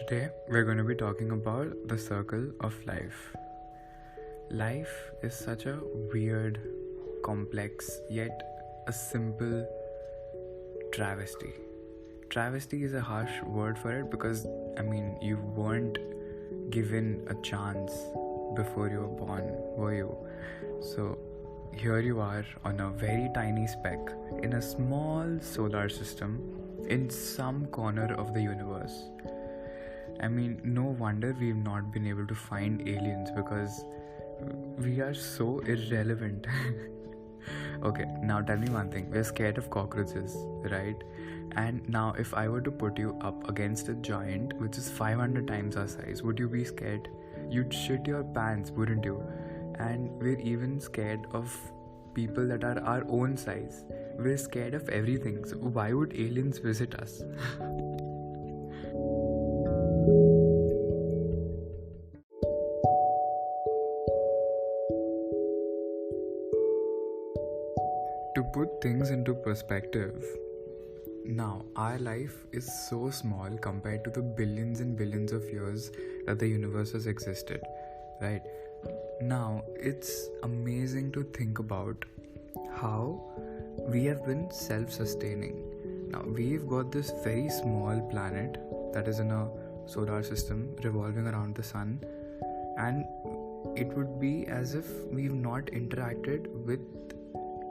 Today we're going to be talking about the circle of life. Life is such a weird, complex, yet a simple travesty. Travesty is a harsh word for it because, you weren't given a chance before you were born, were you? So, here you are on a very tiny speck in a small solar system in some corner of the universe. No wonder we've not been able to find aliens because we are so irrelevant. Okay, now tell me one thing. We're scared of cockroaches, right? And now if I were to put you up against a giant which is 500 times our size, would you be scared? You'd shit your pants, wouldn't you? And we're even scared of people that are our own size. We're scared of everything. So why would aliens visit us? To put things into perspective, now our life is so small compared to the billions and billions of years that the universe has existed, right? Now it's amazing to think about how we have been self-sustaining. Now we've got this very small planet that is in a solar system revolving around the sun, and it would be as if we've not interacted with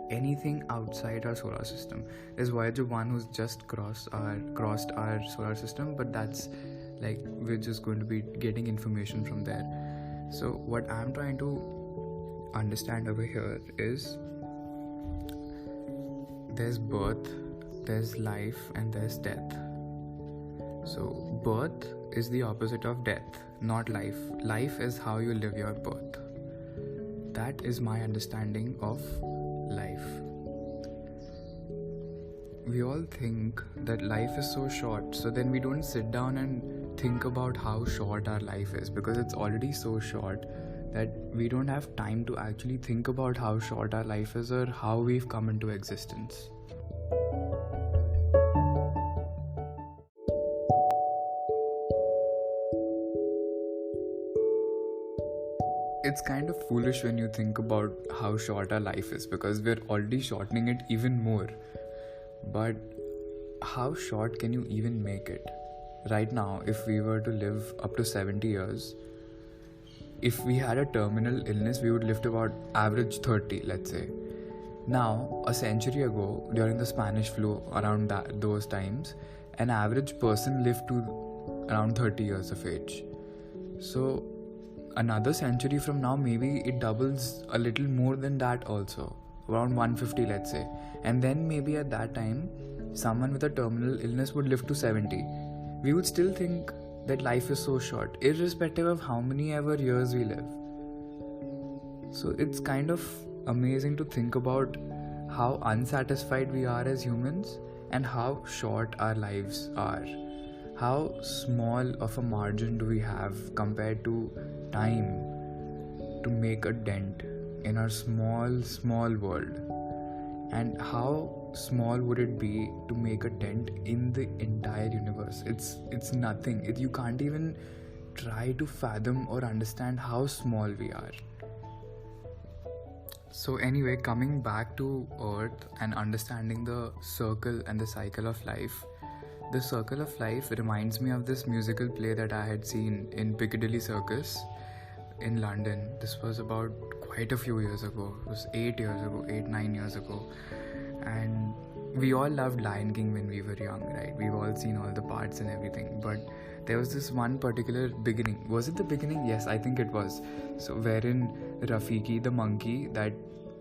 anything outside our solar system. There's Voyager 1 who's just crossed our solar system, but that's like we're just going to be getting information from there. So what I'm trying to understand over here is there's birth, there's life, and there's death. So birth is the opposite of death, not life. Life is how you live your birth. That is my understanding of life. We all think that life is so short, so then we don't sit down and think about how short our life is because it's already so short that we don't have time to actually think about how short our life is or how we've come into existence. It's kind of foolish when you think about how short our life is because we're already shortening it even more. But how short can you even make it? Right now, if we were to live up to 70 years, if we had a terminal illness, we would live to about average 30, let's say. Now, a century ago, during the Spanish flu, around those times, an average person lived to around 30 years of age. So, another century from now, maybe it doubles a little more than that also, around 150, let's say. And then maybe at that time, someone with a terminal illness would live to 70. We would still think that life is so short, irrespective of how many ever years we live. So it's kind of amazing to think about how unsatisfied we are as humans and how short our lives are. How small of a margin do we have compared to time to make a dent in our small world, and how small would it be to make a dent in the entire universe? It's nothing. You can't even try to fathom or understand how small we are. So anyway, coming back to Earth and understanding the circle and the cycle of life, the circle of life reminds me of this musical play that I had seen in Piccadilly Circus in London. This was about quite a few years ago. It was 9 years ago. And we all loved Lion King when we were young, right? We've all seen all the parts and everything. But there was this one particular beginning. Was it the beginning? Yes, I think it was. So wherein Rafiki, the monkey, that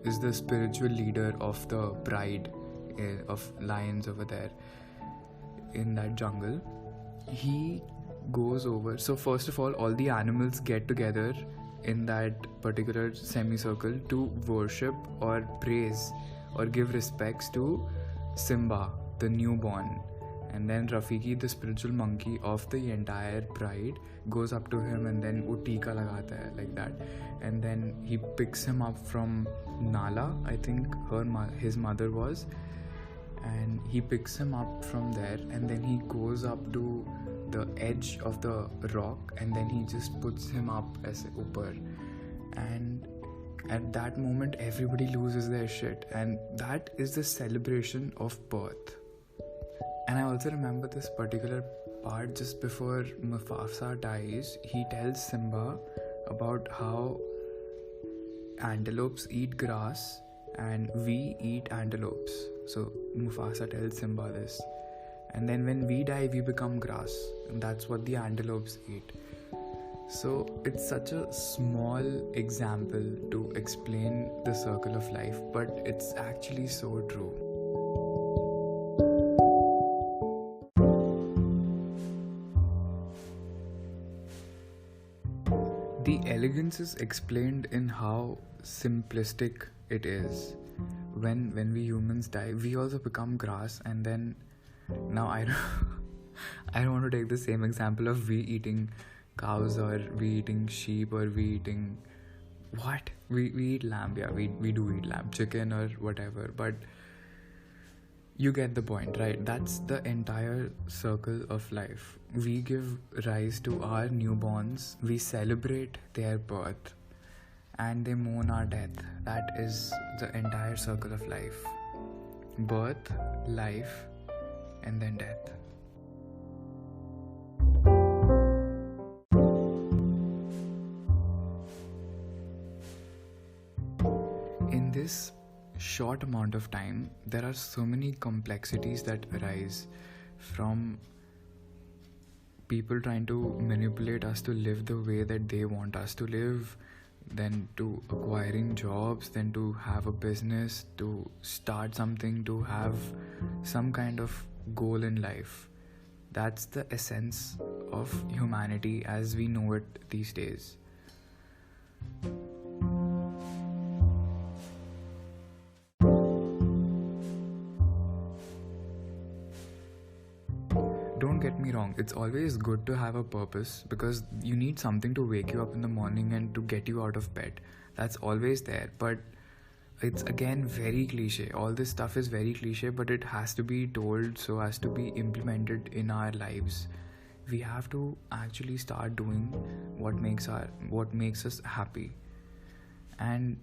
is the spiritual leader of the pride of lions over there in that jungle, he goes over. So first of all the animals get together in that particular semicircle to worship or praise or give respects to Simba, the newborn. And then Rafiki, the spiritual monkey of the entire pride, goes up to him and then wo tika lagata hai, like that. And then he picks him up from Nala, I think his mother was, and he picks him up from there, and then he goes up to the edge of the rock, and then he just puts him up as upper, and at that moment everybody loses their shit, and that is the celebration of birth. And I also remember this particular part just before Mufasa dies. He tells Simba about how antelopes eat grass and we eat antelopes. So Mufasa tells Simba this. And then when we die, we become grass. And that's what the antelopes eat. So it's such a small example to explain the circle of life, but it's actually so true. The elegance is explained in how simplistic it is. When we humans die, we also become grass, and then now I don't want to take the same example of we eating cows or we eating sheep or we eating what? We eat lamb, yeah, we do eat lamb, chicken or whatever, but you get the point, right? That's the entire circle of life. We give rise to our newborns, we celebrate their birth, and they mourn our death. That is the entire circle of life. Birth, life, and then death. In this short amount of time, there are so many complexities that arise from people trying to manipulate us to live the way that they want us to live, then to acquiring jobs, then to have a business, to start something, to have some kind of goal in life. That's the essence of humanity as we know it these days. Don't get me wrong, it's always good to have a purpose because you need something to wake you up in the morning and to get you out of bed. That's always there, but it's again very cliche. All this stuff is very cliche, but it has to be told so as to be implemented in our lives. We have to actually start doing what makes us happy. And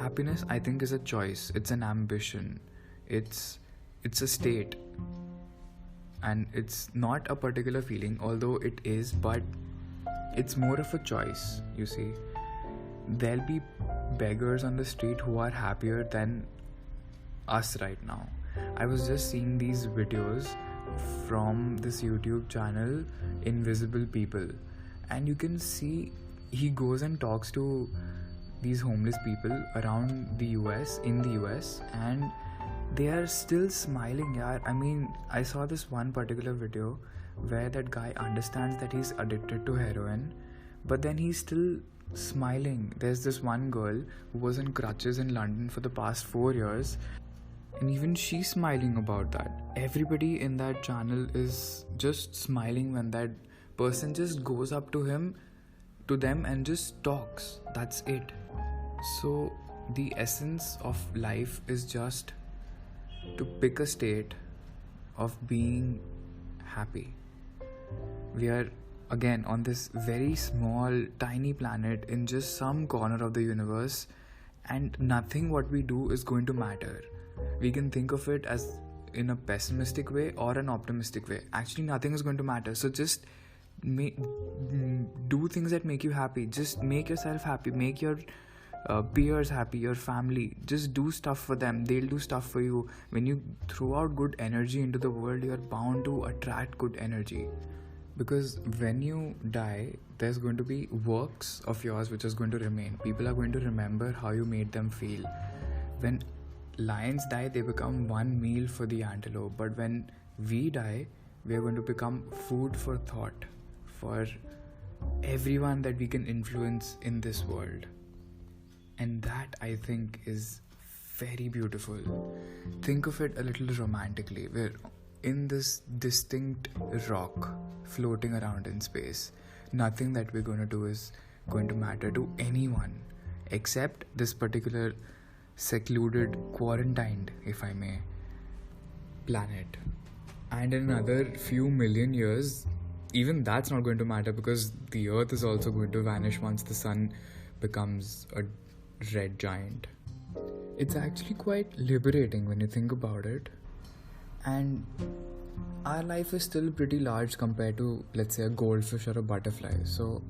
happiness, I think, is a choice. It's an ambition. It's a state. And it's not a particular feeling, although it is, but it's more of a choice, you see. There'll be beggars on the street who are happier than us right now. I was just seeing these videos from this YouTube channel, Invisible People, and you can see he goes and talks to these homeless people around the US, in the US, and they are still smiling, yaar. I mean, I saw this one particular video where that guy understands that he's addicted to heroin, but then he's still smiling. There's this one girl who was in crutches in London for the past 4 years, and even she's smiling about that. Everybody in that channel is just smiling when that person just goes up to them and just talks. That's it. So the essence of life is just to pick a state of being happy. We are again on this very small, tiny planet in just some corner of the universe, and nothing what we do is going to matter. We can think of it as in a pessimistic way or an optimistic way. Actually, nothing is going to matter. So just do things that make you happy. Just make yourself happy. Make your peers happy, your family. Just do stuff for them. They'll do stuff for you. When you throw out good energy into the world, you're bound to attract good energy. Because when you die, there's going to be works of yours which is going to remain. People are going to remember how you made them feel. When lions die, they become one meal for the antelope. But when we die, we are going to become food for thought for everyone that we can influence in this world. And that, I think, is very beautiful. Think of it a little romantically. We're in this distinct rock floating around in space. Nothing that we're going to do is going to matter to anyone except this particular secluded, quarantined, if I may, planet. And in another few million years, even that's not going to matter because the earth is also going to vanish once the sun becomes a red giant. It's actually quite liberating when you think about it. And our life is still pretty large compared to, let's say, a goldfish or a butterfly. So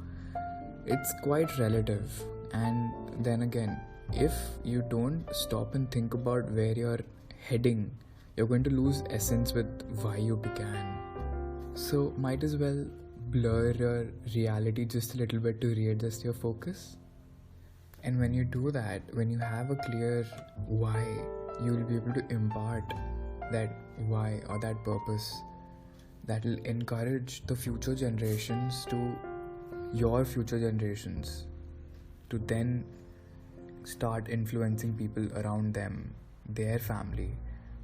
it's quite relative. And then again, if you don't stop and think about where you're heading, you're going to lose essence with why you began. So might as well blur your reality just a little bit to readjust your focus. And when you do that, when you have a clear why, you will be able to impart that why or that purpose that will encourage the future generations to your future generations to then start influencing people around them, their family.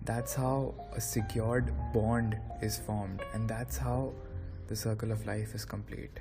That's how a secured bond is formed, and that's how the circle of life is complete.